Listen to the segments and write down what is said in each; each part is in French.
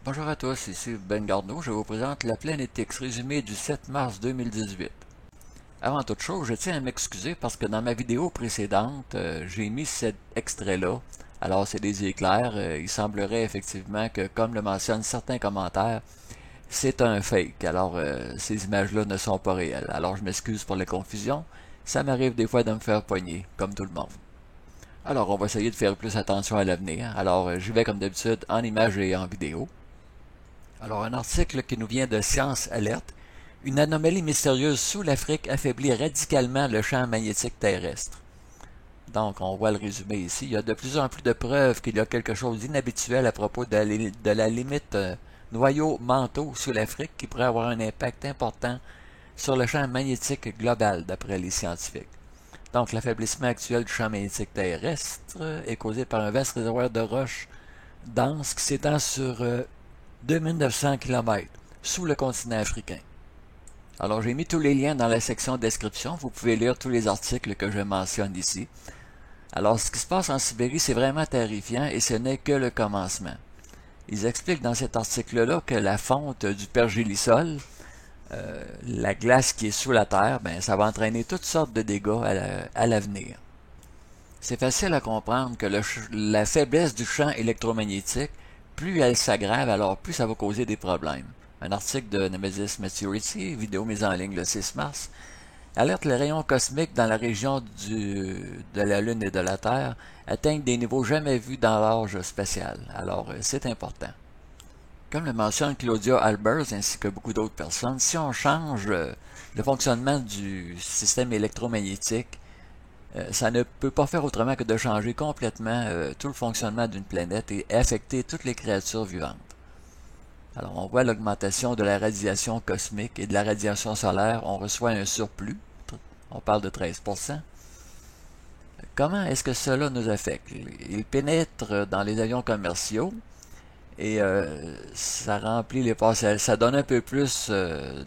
Bonjour à tous, ici Ben Garneau. Je vous présente la Planète X résumée du 7 mars 2018. Avant toute chose, je tiens à m'excuser parce que dans ma vidéo précédente, j'ai mis cet extrait-là. Alors, c'est des éclairs. Il semblerait effectivement que, comme le mentionnent certains commentaires, c'est un fake. Alors, ces images-là ne sont pas réelles. Alors, je m'excuse pour les confusions. Ça m'arrive des fois de me faire poigner, comme tout le monde. Alors, on va essayer de faire plus attention à l'avenir. Alors, j'y vais comme d'habitude en images et en vidéo. Alors, un article qui nous vient de Science Alerte. Une anomalie mystérieuse sous l'Afrique affaiblit radicalement le champ magnétique terrestre. Donc, on voit le résumé ici. Il y a de plus en plus de preuves qu'il y a quelque chose d'inhabituel à propos de la limite noyau-manteau sous l'Afrique qui pourrait avoir un impact important sur le champ magnétique global, d'après les scientifiques. Donc, l'affaiblissement actuel du champ magnétique terrestre est causé par un vaste réservoir de roches denses qui s'étend sur 2900 km sous le continent africain. Alors j'ai mis tous les liens dans la section description, vous pouvez lire tous les articles que je mentionne ici. Alors ce qui se passe en Sibérie, c'est vraiment terrifiant et ce n'est que le commencement. Ils expliquent dans cet article-là que la fonte du pergélisol, la glace qui est sous la terre, ça va entraîner toutes sortes de dégâts à l'avenir. C'est facile à comprendre que la faiblesse du champ électromagnétique, plus elle s'aggrave, alors plus ça va causer des problèmes. Un article de Nemesis Maturity, vidéo mise en ligne le 6 mars, alerte les rayons cosmiques dans la région de la Lune et de la Terre atteignent des niveaux jamais vus dans l'âge spatial. Alors, c'est important. Comme le mentionne Claudia Albers ainsi que beaucoup d'autres personnes, si on change le fonctionnement du système électromagnétique, ça ne peut pas faire autrement que de changer complètement tout le fonctionnement d'une planète et affecter toutes les créatures vivantes. Alors, on voit l'augmentation de la radiation cosmique et de la radiation solaire. On reçoit un surplus. On parle de 13%. Comment est-ce que cela nous affecte? Il pénètre dans les avions commerciaux et ça remplit les passagers. Ça donne un peu plus de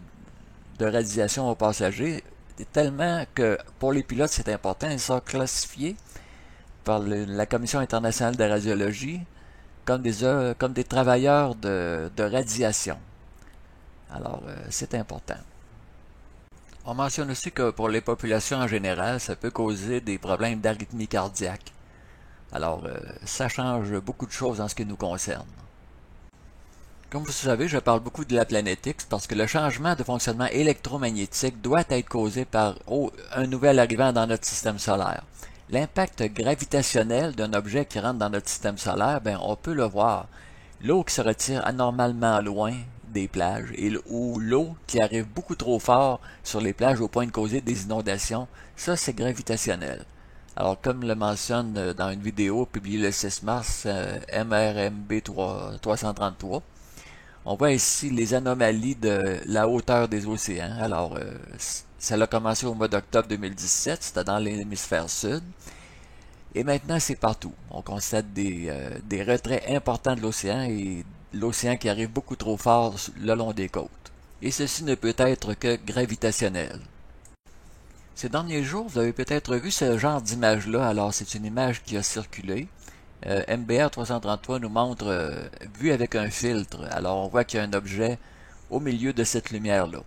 radiation aux passagers, tellement que pour les pilotes, c'est important. Ils sont classifiés par la Commission internationale de radiologie comme des travailleurs de radiation. Alors, c'est important. On mentionne aussi que pour les populations en général, ça peut causer des problèmes d'arythmie cardiaque. Alors, ça change beaucoup de choses en ce qui nous concerne. Comme vous savez, je parle beaucoup de la planète X parce que le changement de fonctionnement électromagnétique doit être causé par un nouvel arrivant dans notre système solaire. L'impact gravitationnel d'un objet qui rentre dans notre système solaire, on peut le voir. L'eau qui se retire anormalement loin des plages ou l'eau qui arrive beaucoup trop fort sur les plages au point de causer des inondations, ça c'est gravitationnel. Alors comme le mentionne dans une vidéo publiée le 6 mars, MRMB 333, on voit ici les anomalies de la hauteur des océans. Alors, ça a commencé au mois d'octobre 2017, c'était dans l'hémisphère sud. Et maintenant, c'est partout. On constate des retraits importants de l'océan et l'océan qui arrive beaucoup trop fort le long des côtes. Et ceci ne peut être que gravitationnel. Ces derniers jours, vous avez peut-être vu ce genre d'image-là. Alors, c'est une image qui a circulé. MBR 333 nous montre vue avec un filtre. Alors on voit qu'il y a un objet au milieu de cette lumière-là.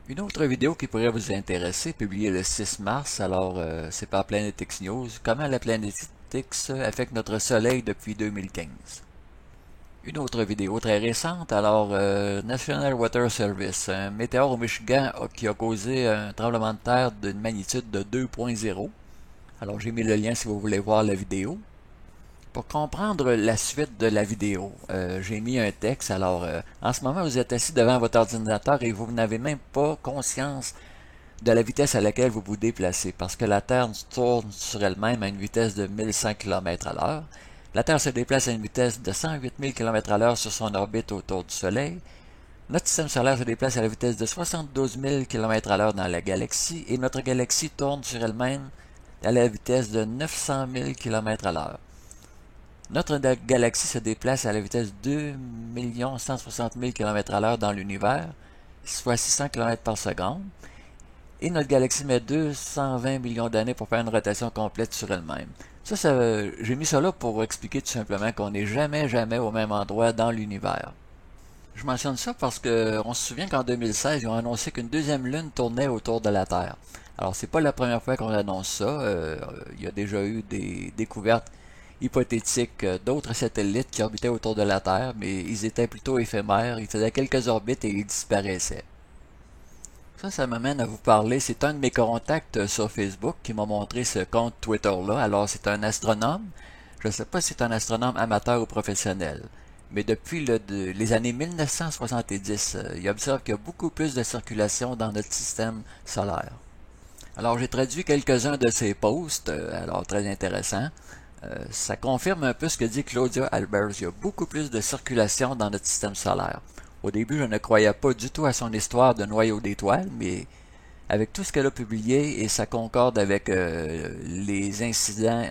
Une autre vidéo qui pourrait vous intéresser, publiée le 6 mars, alors c'est par Planet X News, comment la planète X affecte notre Soleil depuis 2015. Une autre vidéo très récente, alors National Water Service, un météore au Michigan qui a causé un tremblement de terre d'une magnitude de 2.0. Alors j'ai mis le lien si vous voulez voir la vidéo. Pour comprendre la suite de la vidéo, j'ai mis un texte. Alors, en ce moment, vous êtes assis devant votre ordinateur et vous n'avez même pas conscience de la vitesse à laquelle vous vous déplacez, parce que la Terre tourne sur elle-même à une vitesse de 1100 km à l'heure. La Terre se déplace à une vitesse de 108 000 km à l'heure sur son orbite autour du Soleil. Notre système solaire se déplace à la vitesse de 72 000 km à l'heure dans la galaxie, et notre galaxie tourne sur elle-même à la vitesse de 900 000 km à l'heure. Notre galaxie se déplace à la vitesse de 2 160 000 km à l'heure dans l'univers, soit 600 km par seconde. et notre galaxie met 220 millions d'années pour faire une rotation complète sur elle-même. J'ai mis ça là pour expliquer tout simplement qu'on n'est jamais au même endroit dans l'univers. Je mentionne ça parce qu'on se souvient qu'en 2016, ils ont annoncé qu'une deuxième lune tournait autour de la Terre. Alors, c'est pas la première fois qu'on annonce ça. Il y a déjà eu des découvertes hypothétiques d'autres satellites qui orbitaient autour de la Terre, mais ils étaient plutôt éphémères. Ils faisaient quelques orbites et ils disparaissaient. Ça m'amène à vous parler. C'est un de mes contacts sur Facebook qui m'a montré ce compte Twitter-là. Alors, c'est un astronome. Je ne sais pas si c'est un astronome amateur ou professionnel. Mais depuis les années 1970, il observe qu'il y a beaucoup plus de circulation dans notre système solaire. Alors, j'ai traduit quelques-uns de ses posts, alors très intéressant. Ça confirme un peu ce que dit Claudia Albers. Il y a beaucoup plus de circulation dans notre système solaire. Au début, je ne croyais pas du tout à son histoire de noyau d'étoiles, mais avec tout ce qu'elle a publié, et ça concorde avec les incidents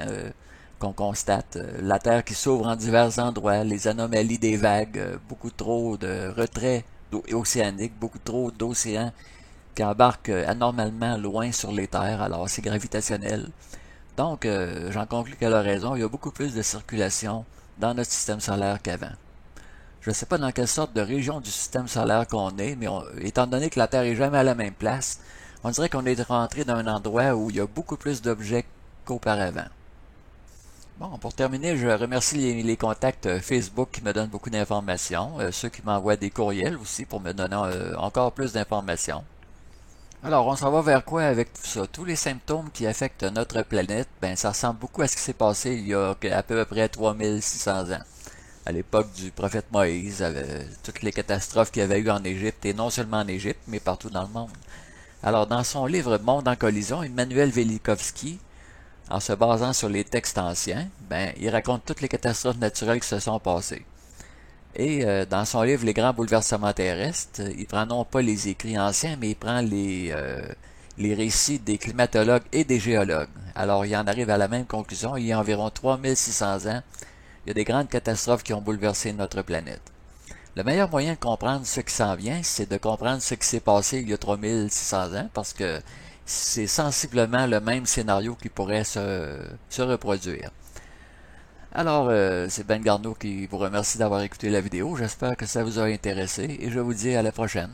qu'on constate, la Terre qui s'ouvre en divers endroits, les anomalies des vagues, beaucoup trop de retraits océaniques, beaucoup trop d'océans qui embarquent anormalement loin sur les terres, alors c'est gravitationnel. Donc, j'en conclus qu'elle a raison, il y a beaucoup plus de circulation dans notre système solaire qu'avant. Je ne sais pas dans quelle sorte de région du système solaire qu'on est, mais étant donné que la Terre est jamais à la même place, on dirait qu'on est rentré dans un endroit où il y a beaucoup plus d'objets qu'auparavant. Bon, pour terminer, je remercie les contacts Facebook qui me donnent beaucoup d'informations, ceux qui m'envoient des courriels aussi pour me donner encore plus d'informations. Alors, on s'en va vers quoi avec tout ça? Tous les symptômes qui affectent notre planète, ben ça ressemble beaucoup à ce qui s'est passé il y a à peu près 3600 ans. À l'époque du prophète Moïse, avec toutes les catastrophes qu'il y avait eu en Égypte, et non seulement en Égypte, mais partout dans le monde. Alors, dans son livre Monde en collision, Emmanuel Velikovsky, en se basant sur les textes anciens, ben, il raconte toutes les catastrophes naturelles qui se sont passées. Et dans son livre Les grands bouleversements terrestres, il prend non pas les écrits anciens, mais il prend les récits des climatologues et des géologues. Alors, il en arrive à la même conclusion. Il y a environ 3600 ans, il y a des grandes catastrophes qui ont bouleversé notre planète. Le meilleur moyen de comprendre ce qui s'en vient, c'est de comprendre ce qui s'est passé il y a 3600 ans, parce que c'est sensiblement le même scénario qui pourrait se reproduire. Alors, c'est Ben Garneau qui vous remercie d'avoir écouté la vidéo. J'espère que ça vous a intéressé et je vous dis à la prochaine.